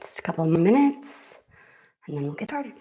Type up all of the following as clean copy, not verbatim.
Just a couple more minutes, and then we'll get started.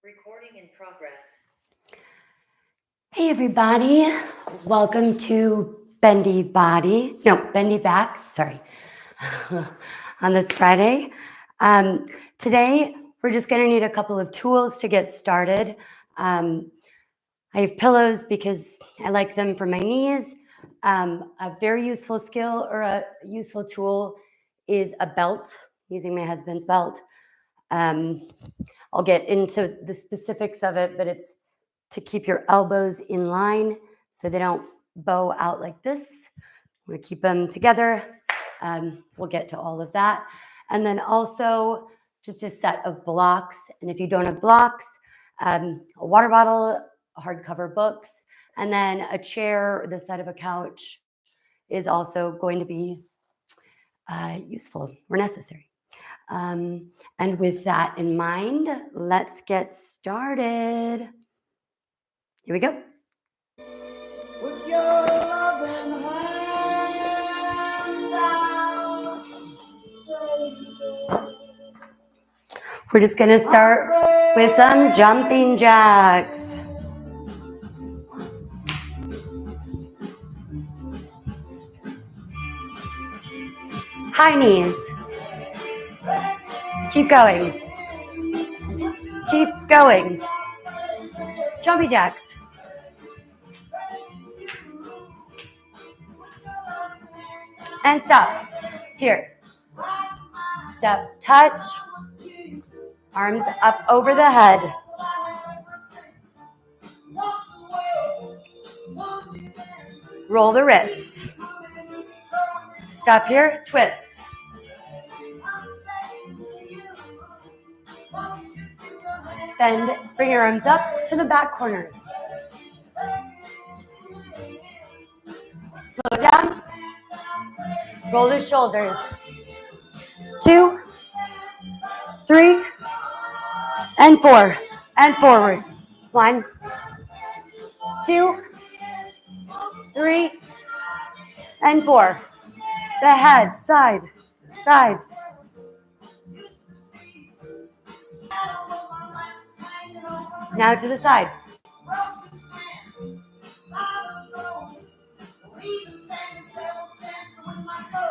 Recording in progress. Hey everybody, welcome to Bendy Back, sorry, on this Friday. Today, we're just gonna need a couple of tools to get started. I have pillows because I like them for my knees. A very useful skill or a useful tool is a belt, using my husband's belt. I'll get into the specifics of it, but it's to keep your elbows in line so they don't bow out like this. I'm gonna keep them together. We'll get to all of that. And then also just a set of blocks. And if you don't have blocks, a water bottle, hardcover books, and then a chair or the side of a couch is also going to be useful or necessary. And with that in mind, let's get started. Here we go. With your loving hand out. We're just gonna start with some jumping jacks. High knees. Keep going. Keep going. Jumping jacks. And stop. Here. Step, touch. Arms up over the head. Roll the wrists. Stop here, twist. Bend, bring your arms up to the back corners. Slow down. Roll the shoulders. 2, 3, and 4. And forward. 1, 2, 3, and 4. The head, side, side. Now to the side.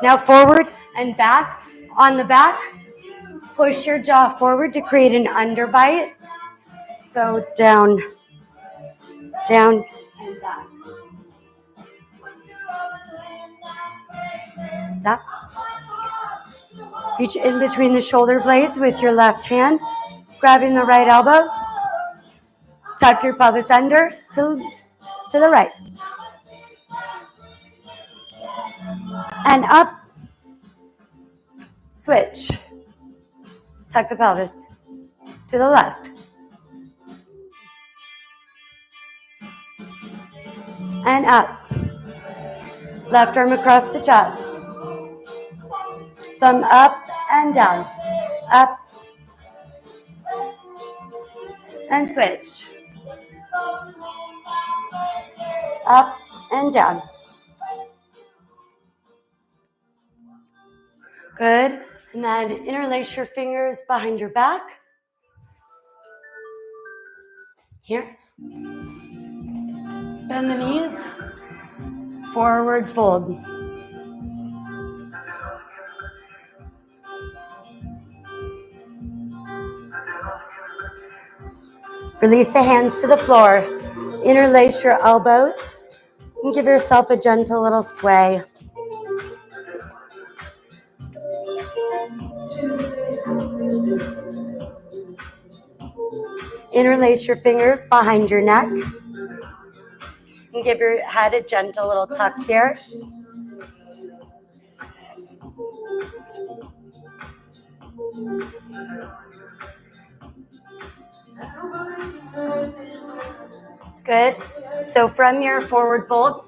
Now forward and back. On the back, push your jaw forward to create an underbite. So down, down, and back. Stop. Reach in between the shoulder blades with your left hand, grabbing the right elbow. Tuck your pelvis under to the right. And up. Switch. Tuck the pelvis to the left. And up. Left arm across the chest. Thumb up and down. Up. And switch. Up and down. Good. And then interlace your fingers behind your back. Here. Bend the knees. Forward fold. Release the hands to the floor. Interlace your elbows and give yourself a gentle little sway. Interlace your fingers behind your neck and give your head a gentle little tuck here. Good. So from your forward fold,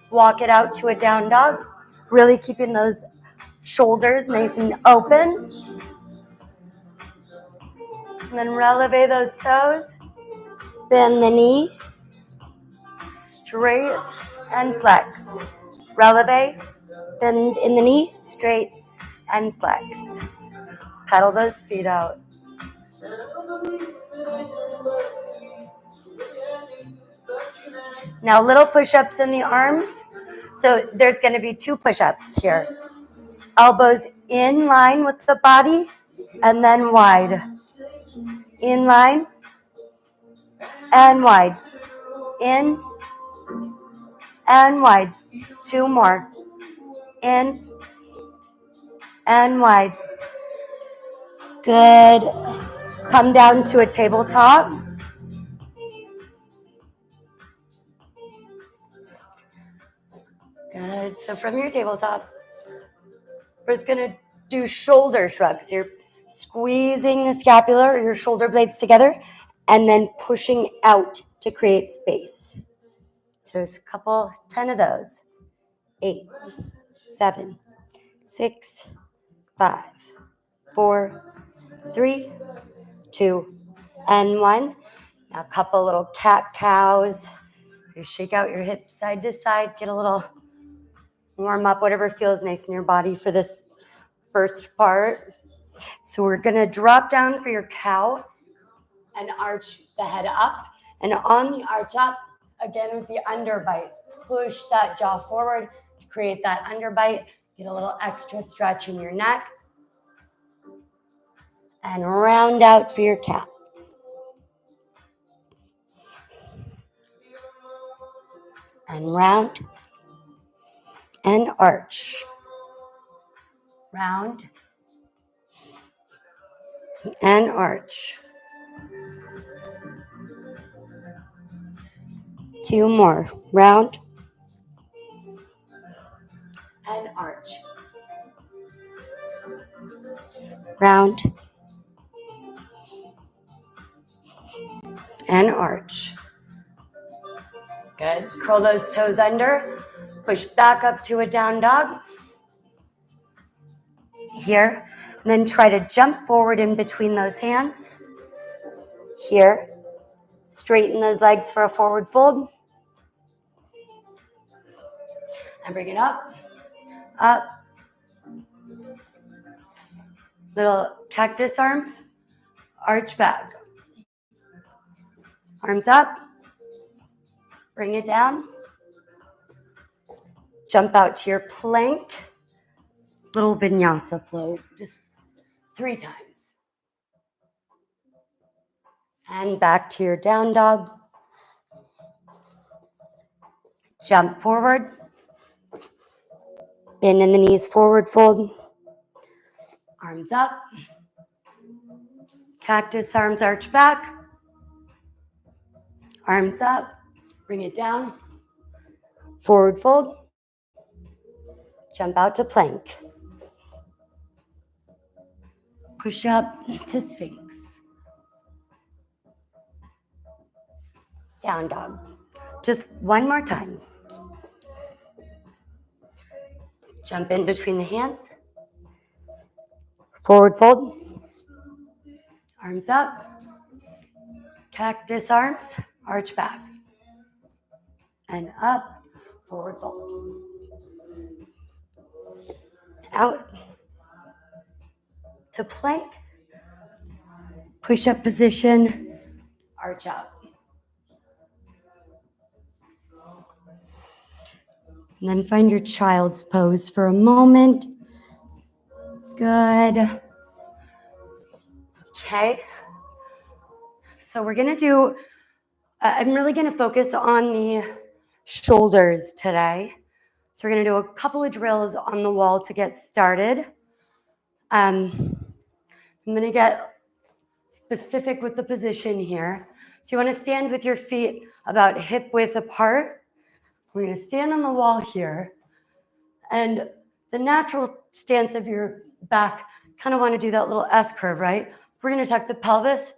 walk it out to a down dog, really keeping those shoulders nice and open. And then releve those toes. Bend the knee. Straight and flex. Releve. Bend in the knee. Straight and flex. Pedal those feet out. Now little push-ups in the arms. So there's going to be 2 push-ups here. Elbows in line with the body and then wide. In line and wide. In and wide. 2 more. In and wide. Good. Come down to a tabletop. Good. So from your tabletop, we're just going to do shoulder shrugs. You're squeezing the scapula or your shoulder blades together and then pushing out to create space. So there's a couple, 10 of those. 8, 7, 6, 5, 4, 3, 2, and 1. Now a couple little cat cows. You shake out your hips side to side, get a little warm up, whatever feels nice in your body for this first part. So we're going to drop down for your cow and arch the head up. And on the arch up, again with the underbite, push that jaw forward to create that underbite. Get a little extra stretch in your neck. And round out for your cat. And round and arch. Round and arch. 2 more. Round and arch. Round and arch. Good. Curl those toes under. Push back up to a down dog. Here. And then try to jump forward in between those hands. Here. Straighten those legs for a forward fold. And bring it up. Up. Little cactus arms. Arch back. Arms up. Bring it down. Jump out to your plank. Little vinyasa flow. Just 3 times. And back to your down dog. Jump forward. Bend in the knees, forward fold. Arms up. Cactus arms arch back. Arms up. Bring it down. Forward fold. Jump out to plank. Push up to Sphinx. Down dog. Just 1 more time. Jump in between the hands. Forward fold. Arms up. Cactus arms. Arch back. And up. Forward fold. Out. To plank. Push up position. Arch up. And then find your child's pose for a moment. Good. Okay. So we're going to do, I'm really going to focus on the shoulders today. So we're going to do a couple of drills on the wall to get started. I'm going to get specific with the position here. So you want to stand with your feet about hip width apart. We're going to stand on the wall here. And the natural stance of your back, kind of want to do that little S curve, right? We're going to tuck the pelvis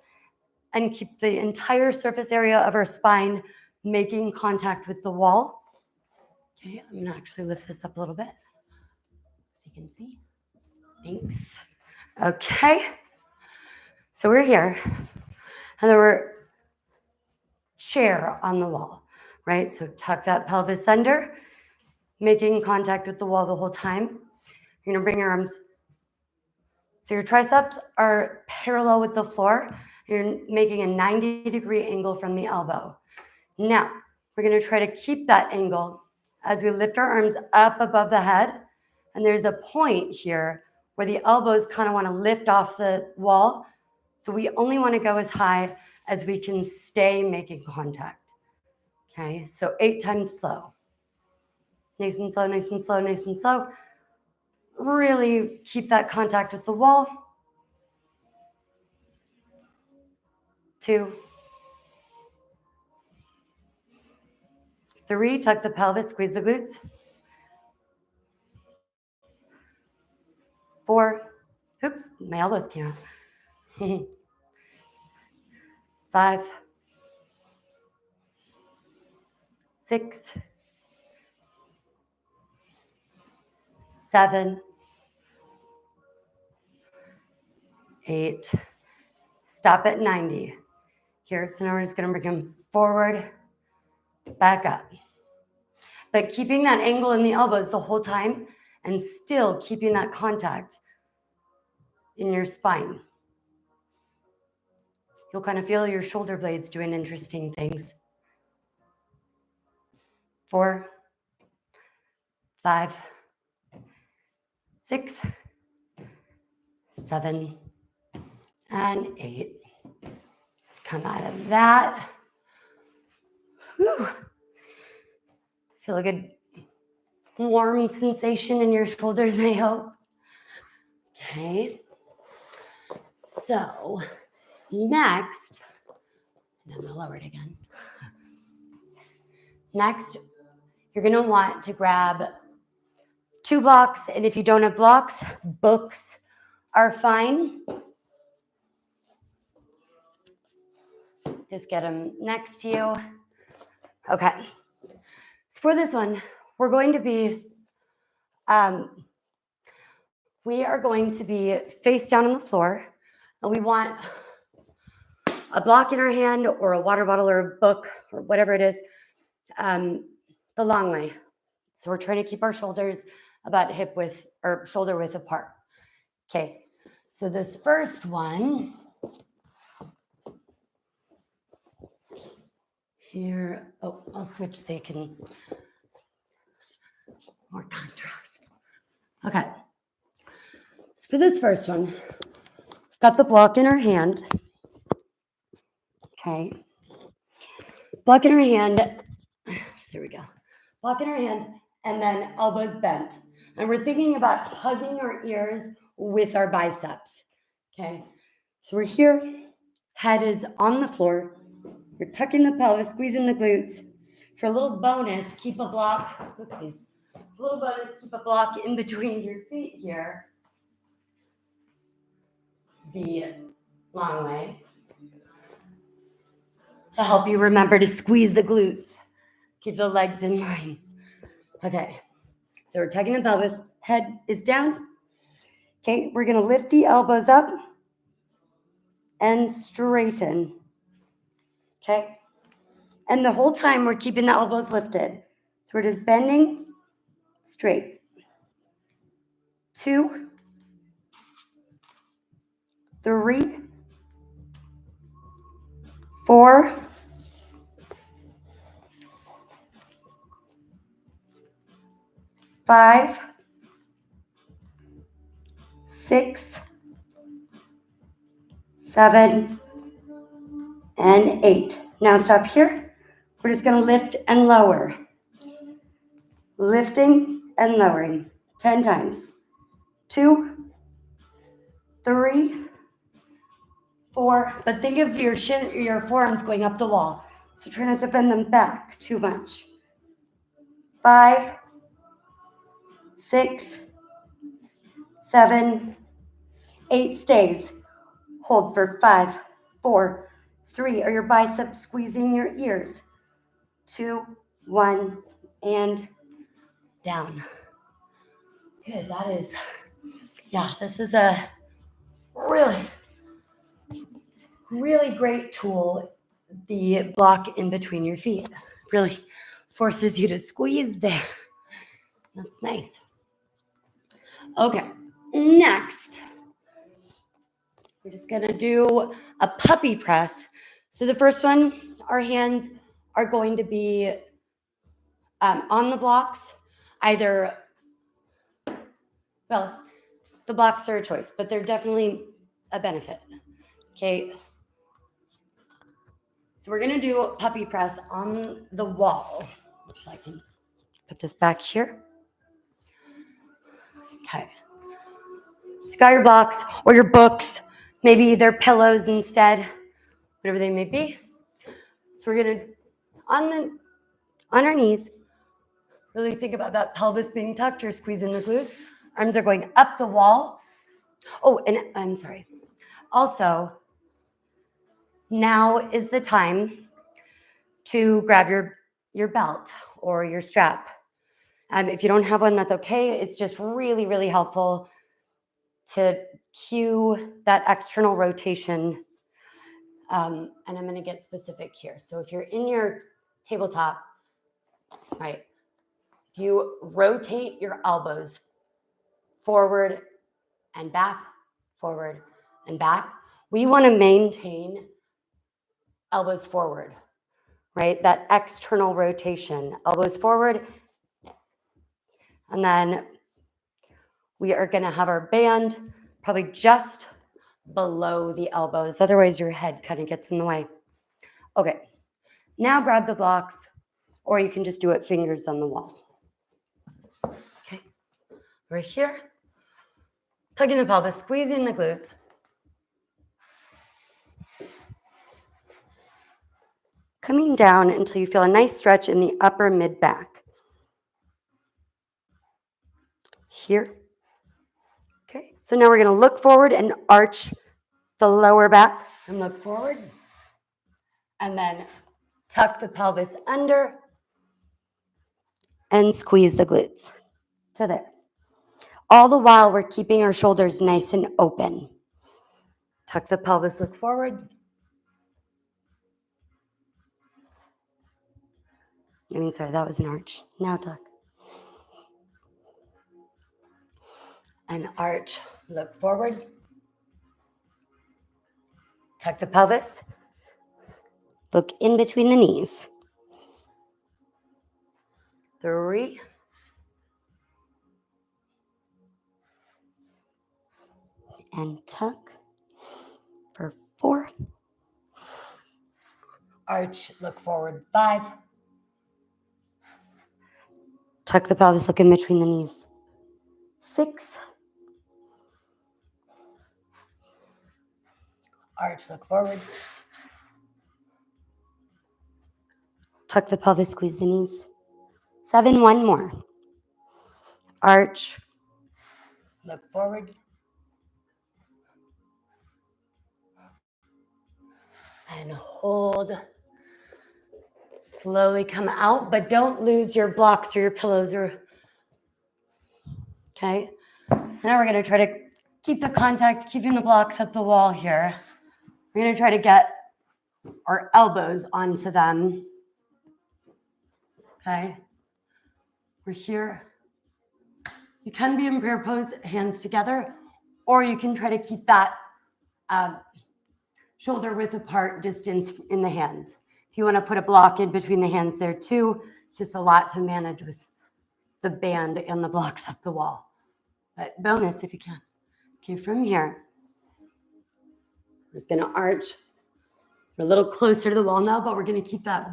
and keep the entire surface area of our spine making contact with the wall. Okay, I'm going to actually lift this up a little bit so you can see. Thanks. Okay. So we're here. And then we're chair on the wall, right? So tuck that pelvis under, making contact with the wall the whole time. You're going to bring your arms. So your triceps are parallel with the floor. You're making a 90-degree angle from the elbow. Now, We're going to try to keep that angle as we lift our arms up above the head. And there's a point here where the elbows kind of want to lift off the wall. So we only want to go as high as we can stay making contact. Okay, so 8 times slow. Nice and slow, nice and slow, nice and slow. Really keep that contact with the wall. 2, 3, tuck the pelvis, squeeze the glutes. 4, oops, my elbows came out. 5, 6, 7, 8. Stop at 90. Here, so now we're just gonna bring them forward, back up. But keeping that angle in the elbows the whole time and still keeping that contact in your spine. You'll kind of feel your shoulder blades doing interesting things. 4, 5, 6, 7, and 8. Come out of that. Whew. Feel a good warm sensation in your shoulders, I hope. Okay. So next, and I'm gonna lower it again. Next, you're gonna want to grab 2 blocks, and if you don't have blocks, books are fine. Just get them next to you. Okay. So for this one, we're going to be, we are going to be face down on the floor, and we want a block in our hand or a water bottle or a book or whatever it is, the long way. So we're trying to keep our shoulders about hip width or shoulder width apart. Okay. So this first one here, oh, I'll switch so you can more contrast. Okay. So for this first one, we've got the block in our hand. Okay. Block in our hand. There we go. Block in our hand, and then elbows bent. And we're thinking about hugging our ears with our biceps. Okay. So we're here. Head is on the floor. We're tucking the pelvis, squeezing the glutes. For a little bonus, keep a block. Oopsies. A little bonus, keep a block in between your feet here. The long way. To help you remember to squeeze the glutes. Keep the legs in line. Okay. So we're tucking the pelvis. Head is down. Okay. We're going to lift the elbows up and straighten. Okay. And the whole time we're keeping the elbows lifted. So we're just bending straight. 2, 3, 4, 5, 6, 7, and 8. Now stop here. We're just going to lift and lower. Lifting and lowering 10 times. 2, 3, 4. But think of your forearms going up the wall. So try not to bend them back too much. 5, 6, 7, 8 stays. Hold for 5, 4, 3. Are your biceps squeezing your ears? 2, 1, and down. Good. That is, yeah, this is a really, really great tool. The block in between your feet really forces you to squeeze there. That's nice. Okay. Next, we're just going to do a puppy press. So the first one, our hands are going to be on the blocks, either, well, the blocks are a choice, but they're definitely a benefit. Okay. So we're going to do puppy press on the wall, which I can put this back here. Okay. So you got your blocks or your books, maybe they're pillows instead, whatever they may be. So we're going to, on our knees, really think about that pelvis being tucked or squeezing the glutes. Arms are going up the wall. Oh, and I'm sorry. Also, now is the time to grab your belt or your strap. If you don't have one, that's okay. It's just really, really helpful to cue that external rotation. And I'm going to get specific here. So if you're in your tabletop, right, you rotate your elbows forward and back, forward and back. We want to maintain elbows forward, right? That external rotation, elbows forward. And then we are going to have our band probably just below the elbows. Otherwise, your head kind of gets in the way. Okay, now grab the blocks, or you can just do it fingers on the wall. Okay, right here. Tugging the pelvis, squeezing the glutes. Coming down until you feel a nice stretch in the upper mid back. Here. Okay, so now we're going to look forward and arch the lower back and look forward. And then tuck the pelvis under and squeeze the glutes. So there. All the while, we're keeping our shoulders nice and open. Tuck the pelvis, look forward. Sorry, that was an arch. Now tuck. And arch, look forward. Tuck the pelvis. Look in between the knees. 3. And tuck for 4. Arch, look forward, 5. Tuck the pelvis, look in between the knees. 6. Arch, look forward. Tuck the pelvis, squeeze the knees. 7, 1 more. Arch, look forward. And hold. Slowly come out, but don't lose your blocks or your pillows. Okay. Now we're going to try to keep the contact, keeping the blocks at the wall here. We're going to try to get our elbows onto them. Okay. We're here. You can be in prayer pose, hands together, or you can try to keep that shoulder width apart distance in the hands. If you want to put a block in between the hands there too, it's just a lot to manage with the band and the blocks up the wall. But bonus if you can. Okay, from here, we're just going to arch. We're a little closer to the wall now, but we're going to keep that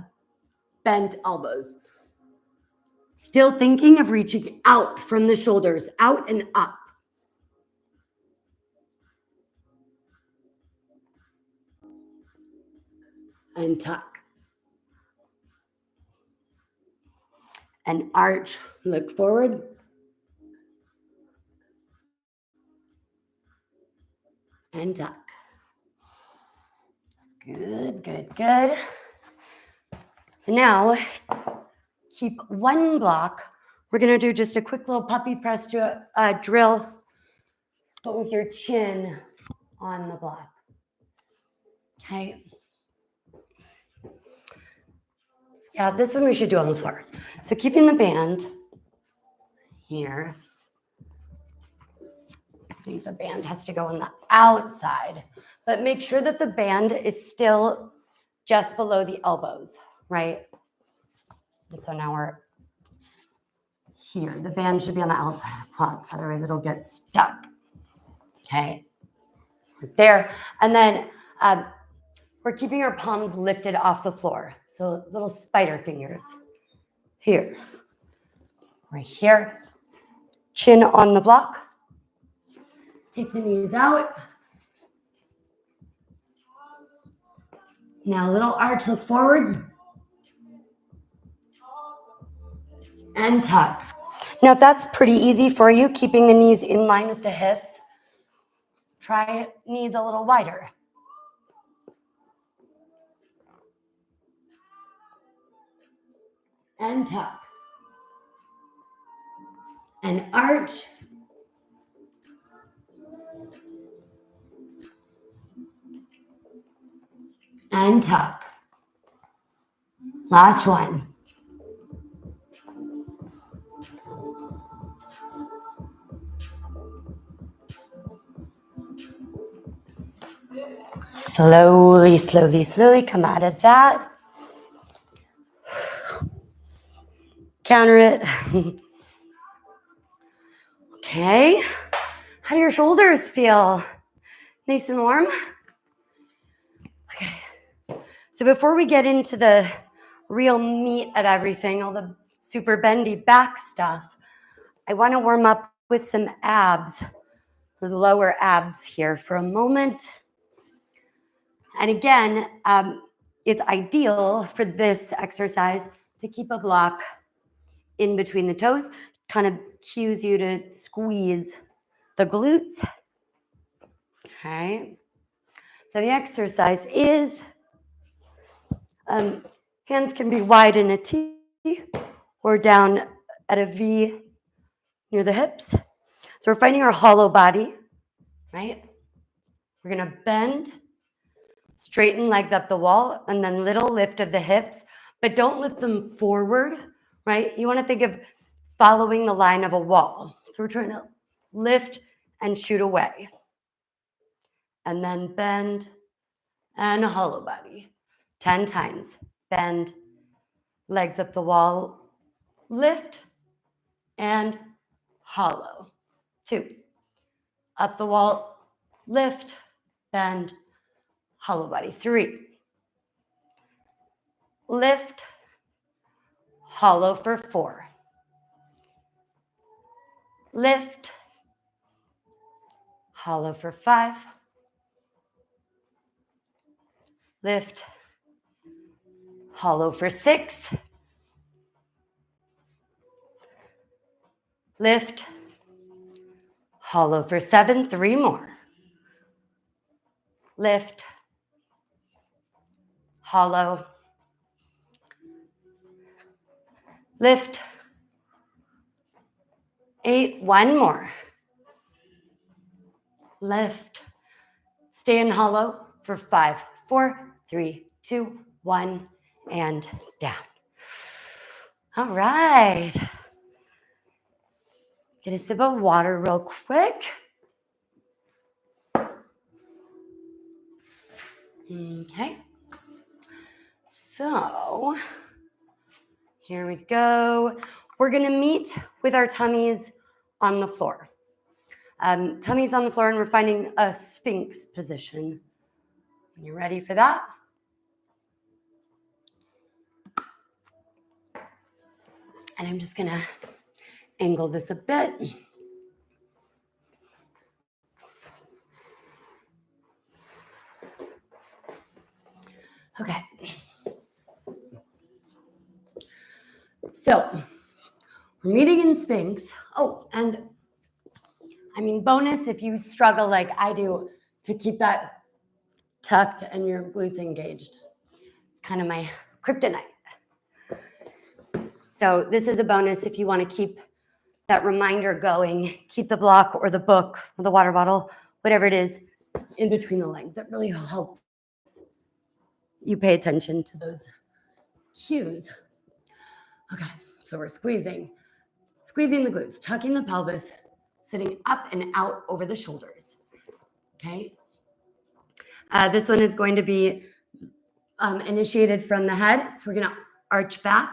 bent elbows. Still thinking of reaching out from the shoulders, out and up. And tuck. And arch, look forward. And tuck. Good, good, good. So now, keep one block. We're going to do just a quick little puppy press drill, but with your chin on the block. Okay. Yeah, this one we should do on the floor. So keeping the band here. I think the band has to go on the outside, but make sure that the band is still just below the elbows, right? And so now we're here. The band should be on the outside of the plug, otherwise it'll get stuck. Okay, right there. And then we're keeping our palms lifted off the floor. So little spider fingers. Here, right here. Chin on the block. Take the knees out. Now a little arch, look forward. And tuck. Now if that's pretty easy for you, keeping the knees in line with the hips, try knees a little wider. And tuck. And arch. And tuck. Last one. Slowly, slowly, slowly come out of that. Counter it. Okay. How do your shoulders feel? Nice and warm? Okay. So before we get into the real meat of everything, all the super bendy back stuff, I want to warm up with some abs, those lower abs here for a moment. And again, it's ideal for this exercise to keep a block in between the toes, kind of cues you to squeeze the glutes. Okay. So the exercise is, hands can be wide in a T or down at a V near the hips. So we're finding our hollow body, right? We're gonna bend, straighten legs up the wall, and then little lift of the hips, but don't lift them forward, right? You wanna think of following the line of a wall. So we're trying to lift and shoot away. And then bend and a hollow body. 10 times. Bend, legs up the wall, lift, and hollow. 2. Up the wall, lift, bend, hollow body. 3. Lift, hollow for 4. Lift, hollow for 5. Lift, hollow for 6. Lift, hollow for 7. 3 more. Lift, hollow. Lift. 8. 1 more. Lift. Stay in hollow for 5, 4, 3, 2, 1, and down. All right. Get a sip of water real quick. Okay. So here we go. We're going to meet with our tummies on the floor. Tummies on the floor, and we're finding a Sphinx position. When you're ready for that. And I'm just going to angle this a bit. Okay. So we're meeting in Sphinx. Oh, and I mean, bonus if you struggle like I do to keep that tucked and your glutes engaged. It's kind of my kryptonite. So this is a bonus if you want to keep that reminder going, keep the block or the book or the water bottle, whatever it is, in between the legs. That really helps you pay attention to those cues. Okay, so we're squeezing the glutes, tucking the pelvis, sitting up and out over the shoulders. Okay. This one is going to be initiated from the head. So we're going to arch back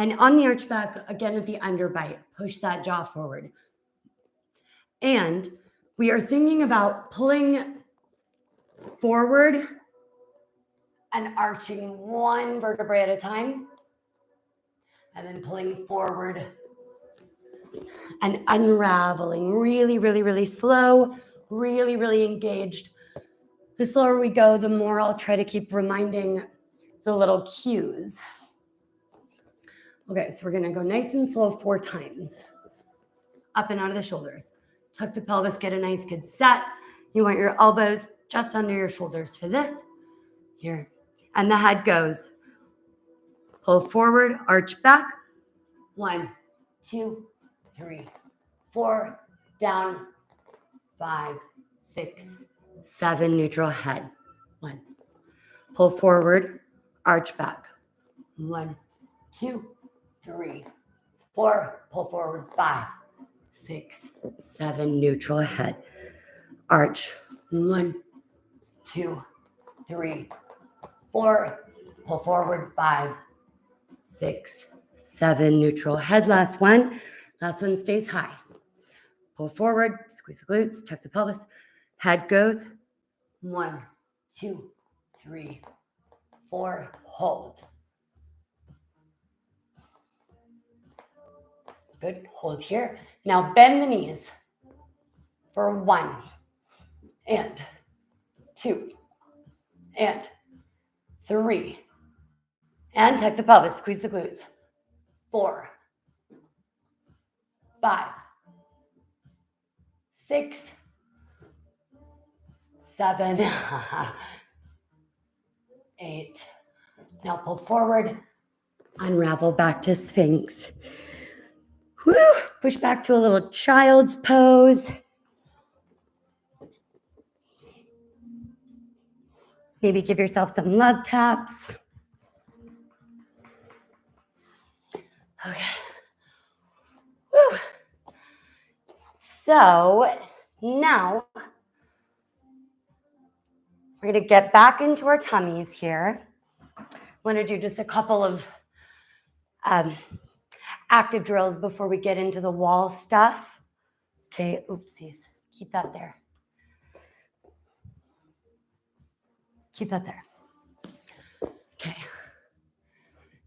And on the arch back, again at the underbite, push that jaw forward. And we are thinking about pulling forward and arching one vertebrae at a time, and then pulling forward and unraveling really, really, really slow, really, really engaged. The slower we go, the more I'll try to keep reminding the little cues. Okay, so we're gonna go nice and slow 4 times. Up and out of the shoulders. Tuck the pelvis, get a nice good set. You want your elbows just under your shoulders for this. Here. And the head goes. Pull forward, arch back. 1, 2, 3, 4, down. 5, 6, 7, neutral head. 1. Pull forward, arch back. 1, 2, 3, 4. Pull forward, 5, 6, 7, neutral head. Arch. 1, 2, 3, 4. Pull forward, 5, 6, 7, neutral head. Last one. Last one stays high. Pull forward, squeeze the glutes, tuck the pelvis. Head goes. 1, 2, 3, 4. Hold. Good. Hold here. Now bend the knees for 1 and 2 and 3. And tuck the pelvis, squeeze the glutes. 4, 5, 6, 7, 8. Now pull forward, unravel back to Sphinx. Woo! Push back to a little child's pose. Maybe give yourself some love taps. Okay. Woo. So now we're going to get back into our tummies here. I want to do just a couple of active drills before we get into the wall stuff. Okay, oopsies. Keep that there. Keep that there. Okay.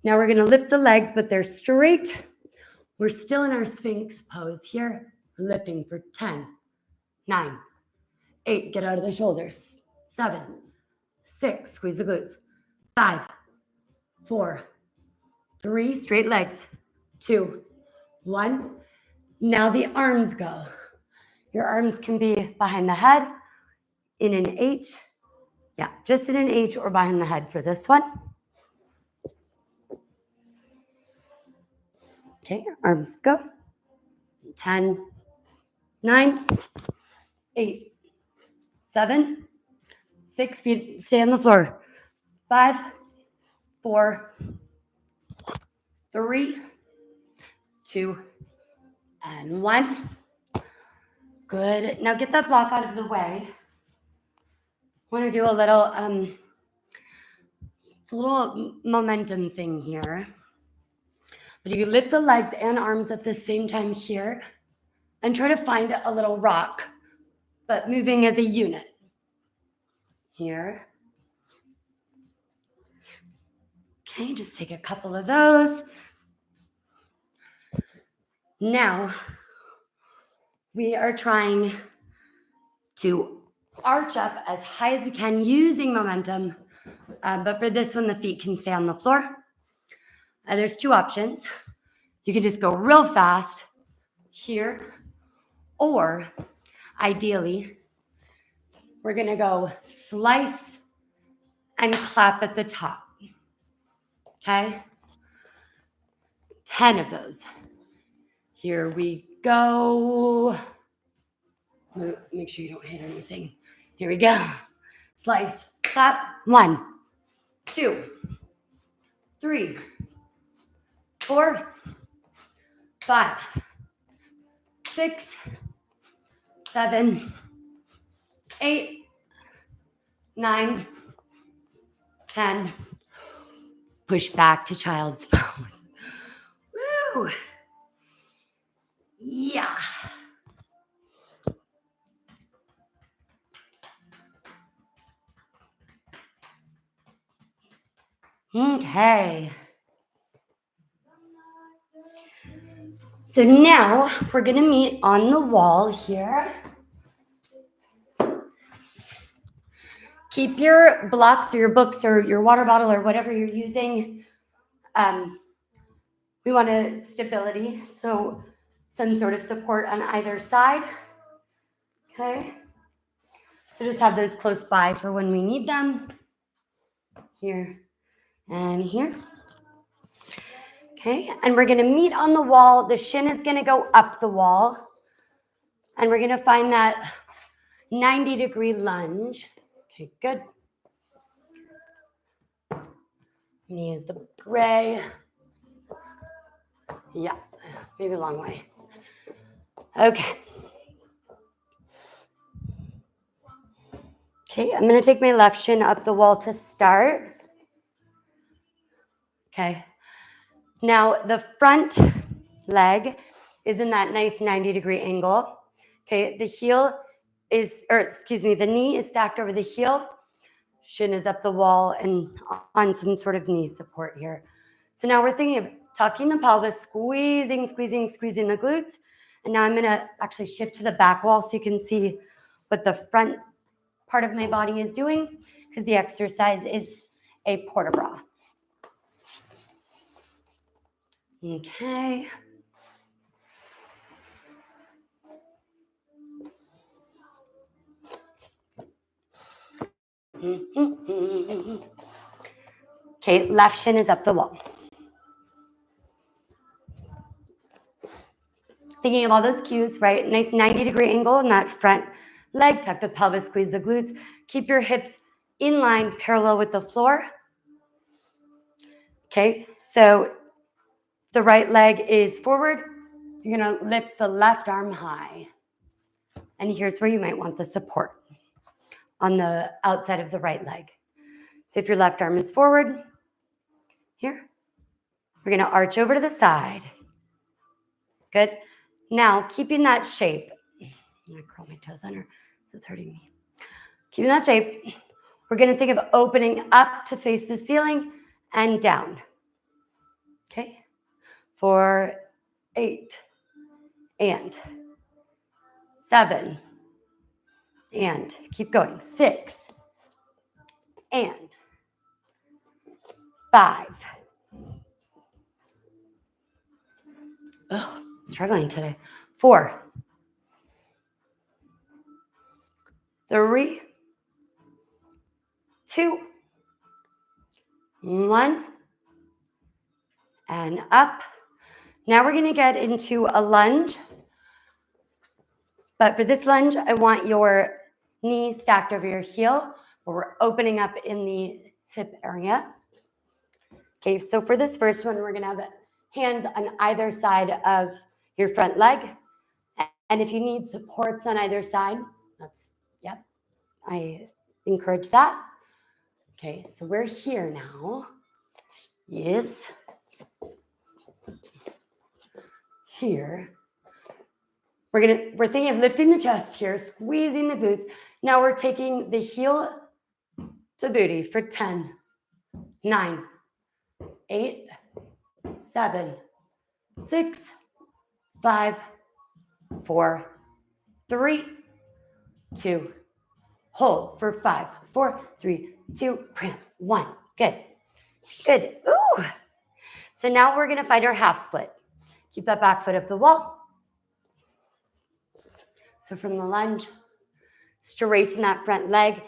Now we're going to lift the legs, but they're straight. We're still in our Sphinx pose here. Lifting for 10, 9, 8. Get out of the shoulders. 7, 6. Squeeze the glutes. 5, 4, 3. Straight legs. 2, 1. Now the arms go. Your arms can be behind the head in an H. Yeah, just in an H or behind the head for this one. Okay, arms go. 10, 9, 8, 7, 6 feet. Stay on the floor. 5, 4, 3, 2, and 1. Good. Now get that block out of the way. I want to do a little, it's a little momentum thing here. But if you lift the legs and arms at the same time here, and try to find a little rock, but moving as a unit. Here. Okay, just take a couple of those. Now, we are trying to arch up as high as we can using momentum, but for this one, the feet can stay on the floor. There's 2 options. You can just go real fast here, or ideally, we're gonna go slice and clap at the top. Okay? 10 of those. Here we go. Make sure you don't hit anything. Here we go. Slice, clap. 1, 2, 3, 4, 5, 6, 7, 8, 9, 10. Push back to child's pose. Woo. Yeah. Okay. So now we're going to meet on the wall here. Keep your blocks or your books or your water bottle or whatever you're using. We want a stability, so some sort of support on either side. Okay. So just have those close by for when we need them. Here and here. Okay, and we're gonna meet on the wall. The shin is gonna go up the wall. And we're gonna find that 90-degree lunge. Okay, good. I'm gonna use the gray. Yeah, maybe a long way. Okay. Okay, I'm gonna take my left shin up the wall to start. Okay. Now the front leg is in that nice 90-degree angle. Okay, the heel is, or excuse me, the knee is stacked over the heel. Shin is up the wall and on some sort of knee support here. So now we're thinking of tucking the pelvis, squeezing the glutes. And now I'm gonna actually shift to the back wall so you can see what the front part of my body is doing, because the exercise is a port de bras. Okay. Okay, left shin is up the wall. Thinking of all those cues, right? Nice 90-degree angle in that front leg. Tuck the pelvis, squeeze the glutes. Keep your hips in line, parallel with the floor. Okay, so the right leg is forward. You're gonna lift the left arm high. And here's where you might want the support on the outside of the right leg. So if your left arm is forward, here, we're gonna arch over to the side. Good. Now, keeping that shape, I'm gonna curl my toes under, so it's hurting me. Keeping that shape, we're gonna think of opening up to face the ceiling and down. Okay, for 8, and 7, and keep going, 6, and 5. Oh, struggling today. 4, 3, 2, 1, and up. Now we're gonna get into a lunge. But for this lunge, I want your knee stacked over your heel, where we're opening up in the hip area. Okay, so for this first one, we're gonna have hands on either side of your front leg. And if you need supports on either side, yep, I encourage that. Okay, so we're here now. Yes. Here. We're thinking of lifting the chest here, squeezing the glutes. Now we're taking the heel to booty for 10, 9, 8, 7, 6, 5, 4, 3, 2, hold for 5, 4, 3, 2, cramp, 1. Good. Good. Ooh. So now we're gonna find our half split. Keep that back foot up the wall. So from the lunge, straighten that front leg,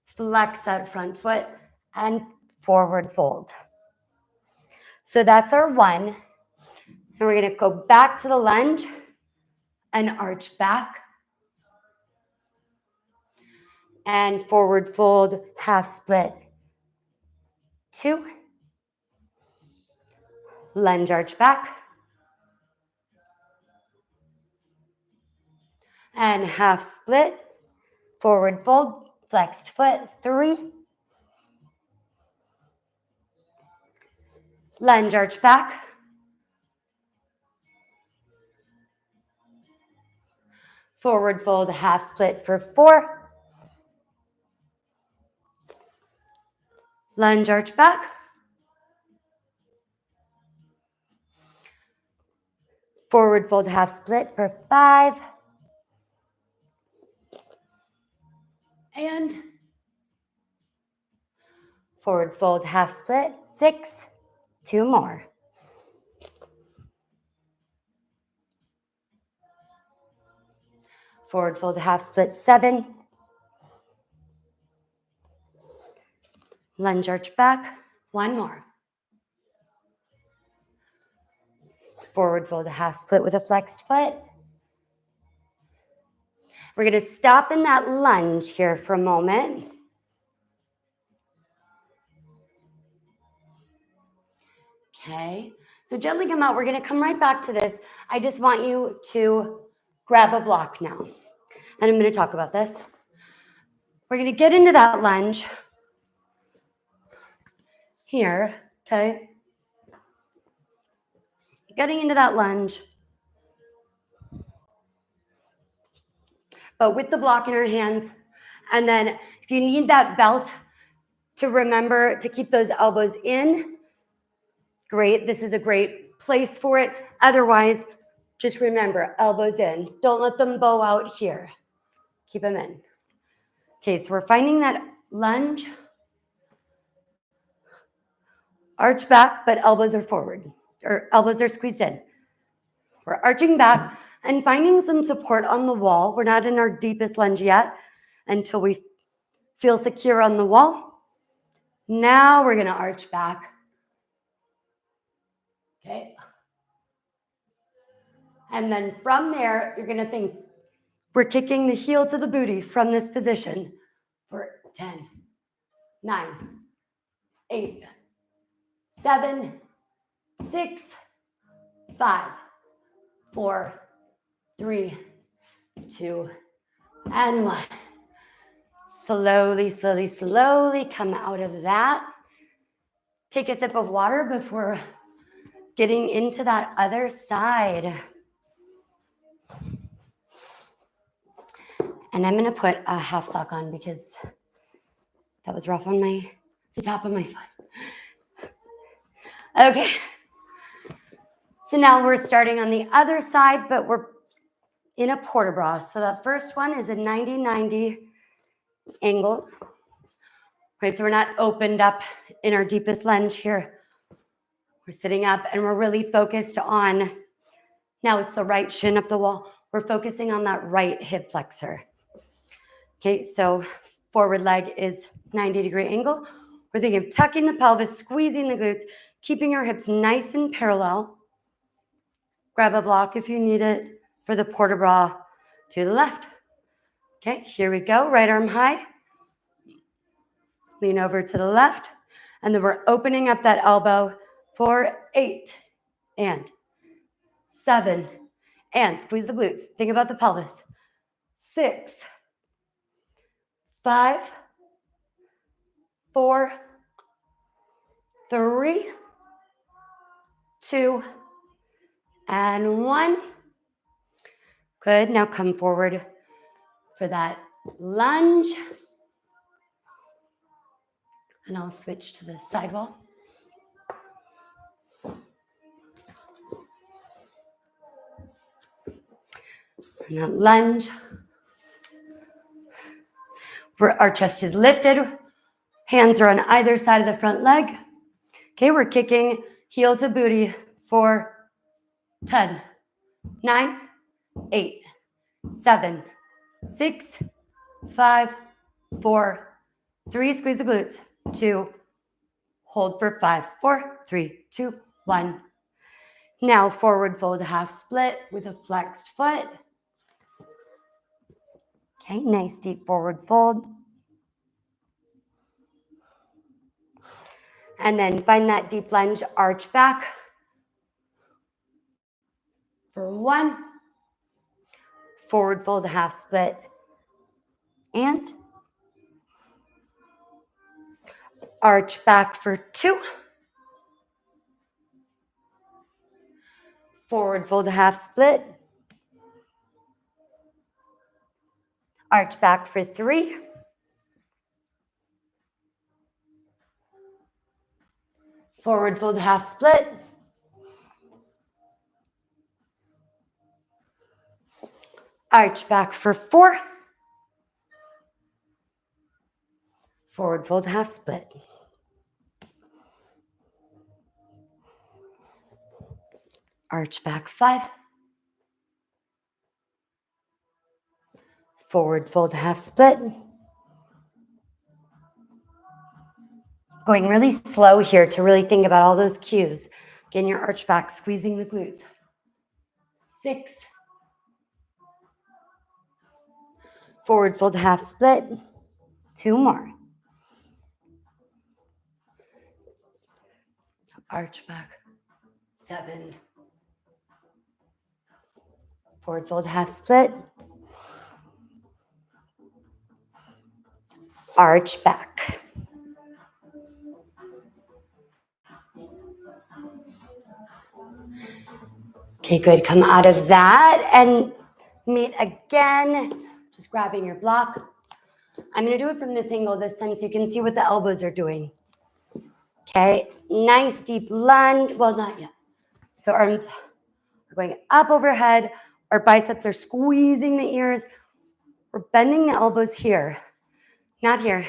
flex that front foot, and forward fold. So that's our 1. And we're gonna go back to the lunge and arch back. And forward fold, half split. 2. Lunge, arch back. And half split, forward fold, flexed foot. 3. Lunge, arch back. Forward fold, half split for 4. Lunge, arch back. Forward fold, half split for 5. And forward fold, half split, 6. 2 more. Forward fold, half split, 7. Lunge, arch back. 1 more. Forward fold, half split with a flexed foot. We're going to stop in that lunge here for a moment. Okay, so gently come out. We're going to come right back to this. I just want you to grab a block now. And I'm going to talk about this. We're going to get into that lunge here, okay? Getting into that lunge. But with the block in our hands. And then if you need that belt to remember to keep those elbows in, great. This is a great place for it. Otherwise, just remember, elbows in. Don't let them bow out here. Keep them in. Okay, so we're finding that lunge. Arch back, but elbows are forward, or elbows are squeezed in. We're arching back and finding some support on the wall. We're not in our deepest lunge yet until we feel secure on the wall. Now we're gonna arch back. Okay. And then from there, you're gonna think, we're kicking the heel to the booty from this position for 10, 9, 8, 7, 6, 5, 4, 3, 2, and 1. Slowly, slowly, slowly come out of that. Take a sip of water before getting into that other side. And I'm gonna put a half sock on because that was rough on the top of my foot. Okay. So now we're starting on the other side, but we're in a port de bras. So that first one is a 90-90 angle. Right, so we're not opened up in our deepest lunge here. We're sitting up and we're really focused on, now it's the right shin up the wall. We're focusing on that right hip flexor. Okay, so forward leg is 90-degree angle. We're thinking of tucking the pelvis, squeezing the glutes, keeping your hips nice and parallel. Grab a block if you need it for the port de bras to the left. Okay, here we go, right arm high. Lean over to the left. And then we're opening up that elbow for 8 and 7 and squeeze the glutes. Think about the pelvis. 6, 5, 4, 3, 2, and 1. Good. Now come forward for that lunge. And I'll switch to the side wall. And that lunge. Our chest is lifted. Hands are on either side of the front leg. Okay, we're kicking heel to booty for 10, 9, 8, 7, 6, 5, 4, 3, squeeze the glutes, 2, hold for 5, 4, 3, 2, 1. Now forward fold, half split with a flexed foot. Okay, nice deep forward fold. And then find that deep lunge, arch back for 1. Forward fold, half split. And arch back for 2. Forward fold, half split. Arch back for 3. Forward fold half split. Arch back for 4. Forward fold half split. Arch back 5. Forward fold half split. Going really slow here to really think about all those cues. Getting your arch back, squeezing the glutes. 6. Forward fold half split. 2 more. Arch back. 7. Forward fold half split. Arch back. Okay, good. Come out of that and meet again. Just grabbing your block. I'm going to do it from this angle this time so you can see what the elbows are doing. Okay, nice deep lunge. Well, not yet. So arms are going up overhead. Our biceps are squeezing the ears. We're bending the elbows here, not here,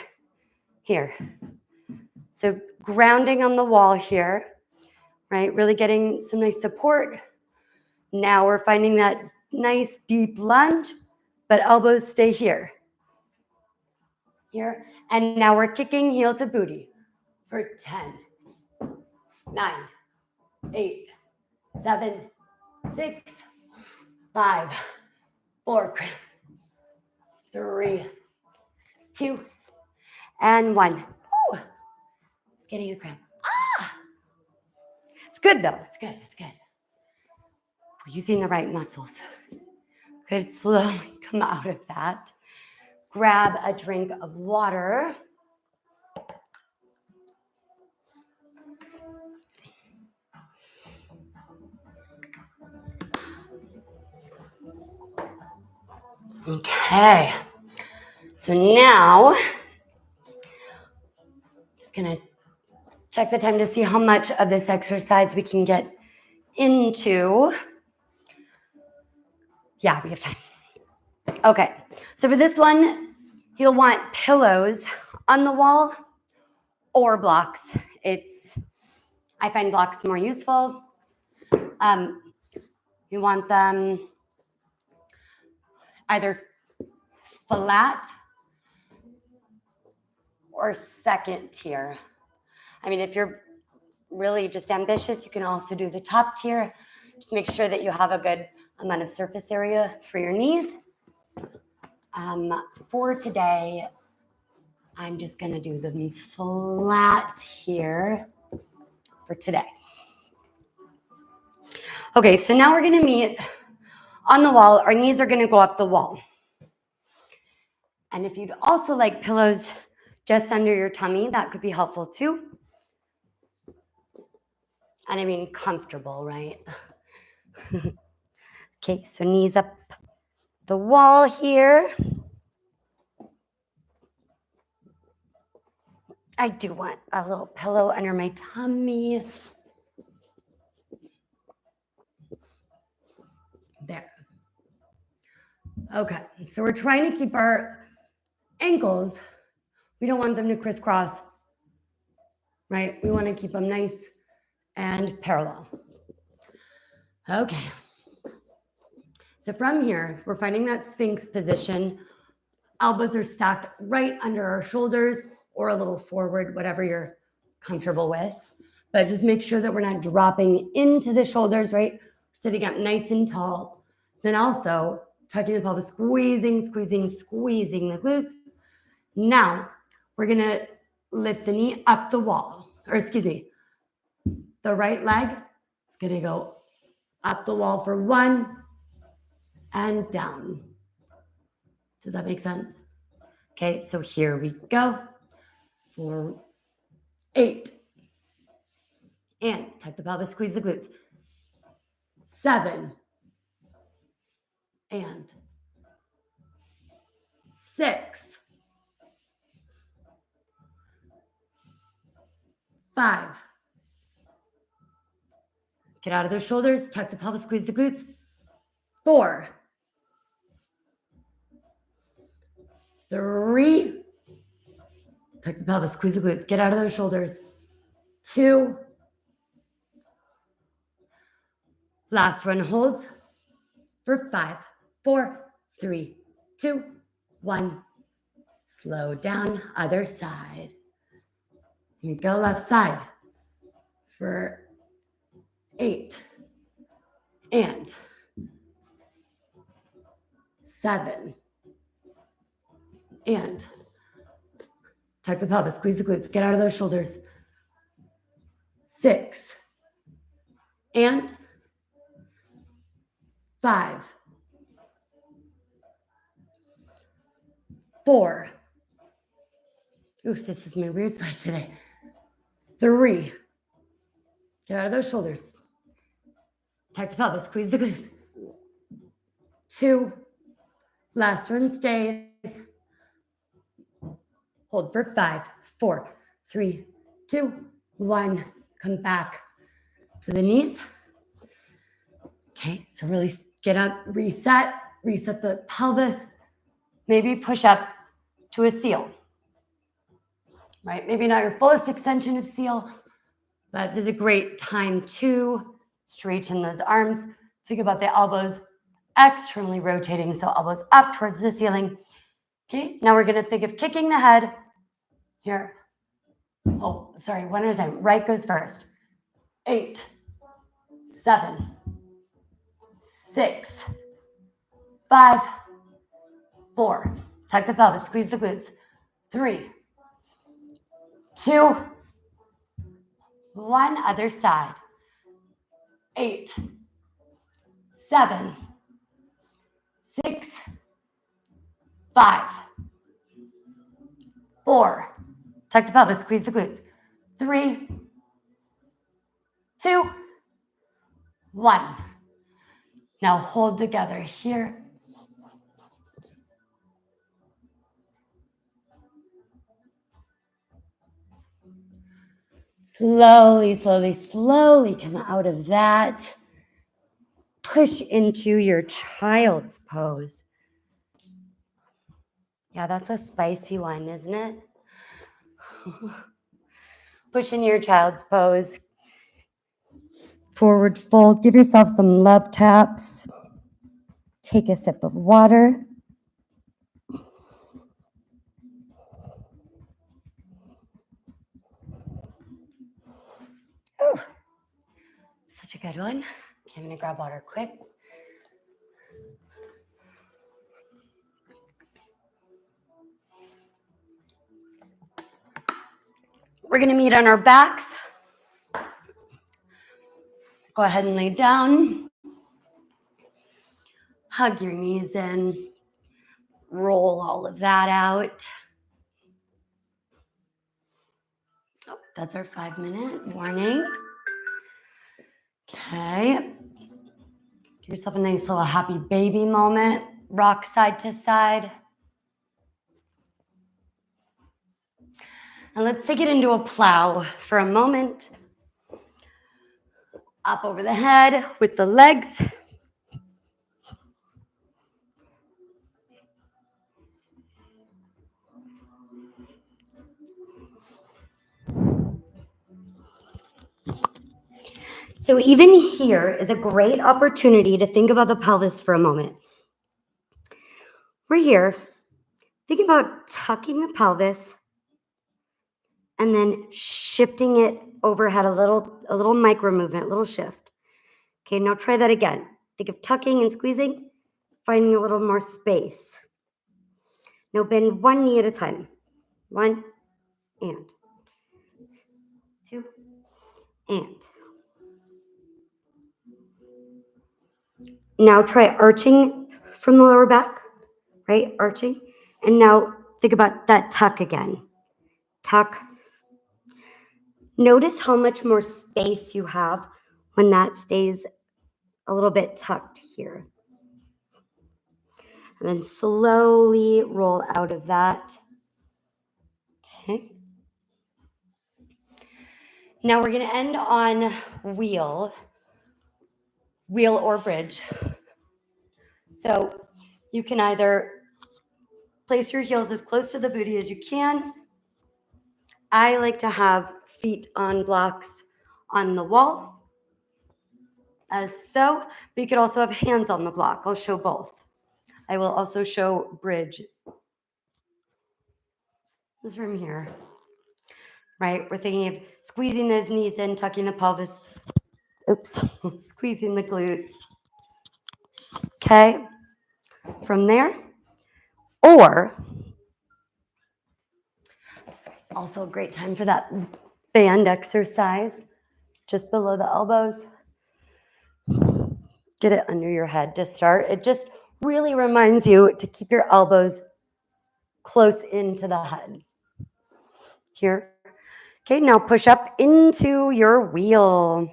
here. So grounding on the wall here, right? Really getting some nice support. Now we're finding that nice deep lunge, but elbows stay here. Here. And now we're kicking heel to booty for 10, 9, 8, 7, 6, 5, 4, 3, 2, and 1. Ooh, it's getting a cramp. Ah! It's good though. It's good. It's good. We're using the right muscles. Good. Slowly come out of that. Grab a drink of water. Okay. So now, just gonna check the time to see how much of this exercise we can get into. Yeah, we have time. Okay, so for this one, you'll want pillows on the wall or blocks. I find blocks more useful. You want them either flat or second tier. I mean, if you're really just ambitious, you can also do the top tier. Just make sure that you have a good amount of surface area for your knees. For today, I'm just gonna do them flat here for today. Okay, so now we're gonna meet on the wall. Our knees are gonna go up the wall. And if you'd also like pillows just under your tummy, that could be helpful too. And I mean comfortable, right? Okay, so knees up the wall here. I do want a little pillow under my tummy. There. Okay, so we're trying to keep our ankles, we don't want them to crisscross, right? We want to keep them nice and parallel. Okay. So from here, we're finding that Sphinx position. Elbows are stacked right under our shoulders or a little forward, whatever you're comfortable with. But just make sure that we're not dropping into the shoulders, right? Sitting up nice and tall. Then also tucking the pelvis, squeezing, squeezing, squeezing the glutes. Now we're gonna lift the knee up the wall, or excuse me, the right leg is gonna go up the wall for 1 and down. Does that make sense? Okay, so here we go for 8. And tuck the pelvis, squeeze the glutes. 7. And 6, 5. Get out of those shoulders, tuck the pelvis, squeeze the glutes. 4, 3. Tuck the pelvis, squeeze the glutes. Get out of those shoulders. 2. Last one holds for 5, 4, 3, 2, 1. Slow down, other side. Here we go, left side for 8 and 7 and tuck the pelvis, squeeze the glutes, get out of those shoulders. 6 and 5, 4. Oof, this is my weird side today. 3. Get out of those shoulders. Tuck the pelvis, squeeze the glutes. 2. Last one stays. Hold for 5, 4, 3, 2, 1. Come back to the knees. Okay, so really get up, reset the pelvis. Maybe push up to a seal, right? Maybe not your fullest extension of seal, but there's a great time to straighten those arms. Think about the elbows externally rotating, so elbows up towards the ceiling. Okay, now we're gonna think of kicking the head. Here, oh, sorry, one at a time. Right goes first. 8, 7, 6, 5, 4. Tuck the pelvis, squeeze the glutes. 3, 2, 1. Other side. 8, 7, 6, 5, 4. Tuck the pelvis, squeeze the glutes. 3, 2, 1. Now hold together here. Slowly, slowly, slowly come out of that. Push into your child's pose. Yeah, that's a spicy one, isn't it? Push into your child's pose. Forward fold. Give yourself some love taps. Take a sip of water. Ooh, such a good one. Okay, I'm gonna grab water quick. We're gonna meet on our backs. Go ahead and lay down. Hug your knees in. Roll all of that out. Oh, that's our 5-minute warning. Okay. Give yourself a nice little happy baby moment. Rock side to side. And let's take it into a plow for a moment. Up over the head with the legs. So even here is a great opportunity to think about the pelvis for a moment. We're here. Think about tucking the pelvis and then shifting it overhead, a little micro movement, a little shift. Okay, now try that again. Think of tucking and squeezing, finding a little more space. Now bend one knee at a time. 1 and 2 and. Now try arching from the lower back, right? Arching. And now think about that tuck again. Tuck. Notice how much more space you have when that stays a little bit tucked here. And then slowly roll out of that. Okay. Now we're going to end on wheel or bridge. So you can either place your heels as close to the booty as you can. I like to have feet on blocks on the wall, as so. But you could also have hands on the block. I'll show both. I will also show bridge. This room here, right? We're thinking of squeezing those knees in, tucking the pelvis. Oops, squeezing the glutes. Okay, from there. Or, also a great time for that band exercise, just below the elbows. Get it under your head to start. It just really reminds you to keep your elbows close into the head. Here. Okay, now push up into your wheel.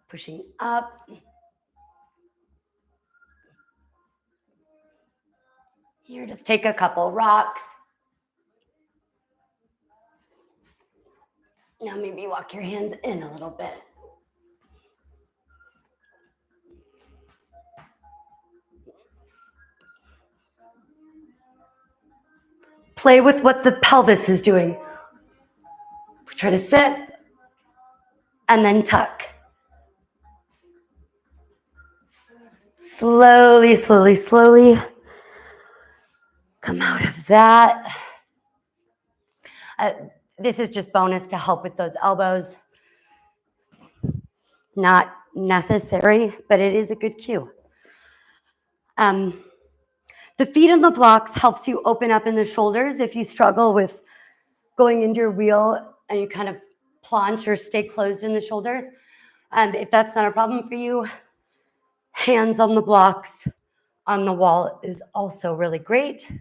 Pushing up. Here, just take a couple rocks. Now maybe walk your hands in a little bit. Play with what the pelvis is doing. Try to sit and then tuck. Slowly, slowly, slowly come out of that. This is just bonus to help with those elbows. Not necessary, but it is a good cue. The feet on the blocks helps you open up in the shoulders if you struggle with going into your wheel and you kind of planche or stay closed in the shoulders. If that's not a problem for you, hands on the blocks on the wall is also really great.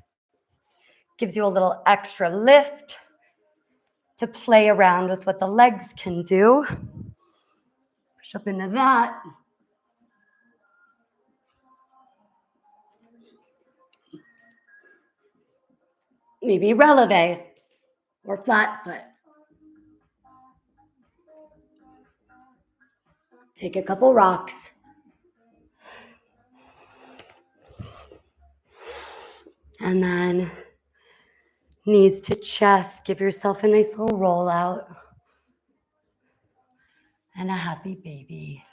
Gives you a little extra lift to play around with what the legs can do. Push up into that. Maybe releve or flat foot. Take a couple rocks. And then knees to chest. Give yourself a nice little roll out. And a happy baby.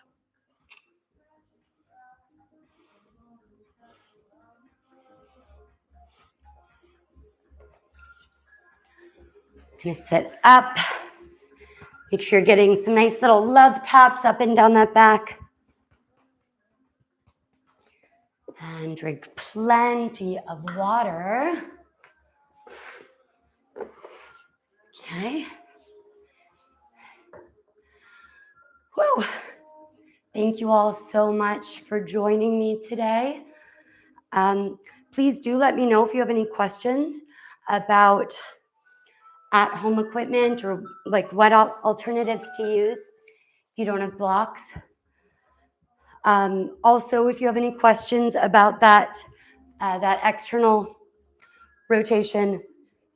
Gonna sit up. Make sure you're getting some nice little love taps up and down that back. And drink plenty of water. Okay. Woo. Thank you all so much for joining me today. Please do let me know if you have any questions about at-home equipment or like what alternatives to use if you don't have blocks. Also, if you have any questions about that external rotation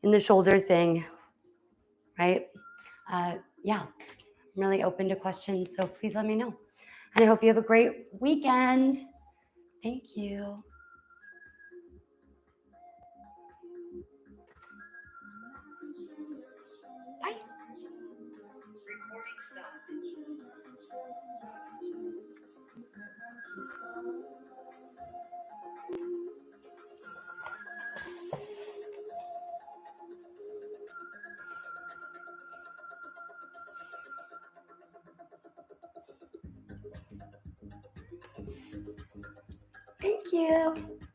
in the shoulder thing, right? Yeah, I'm really open to questions, so please let me know. And I hope you have a great weekend. Thank you. Bye. Thank you.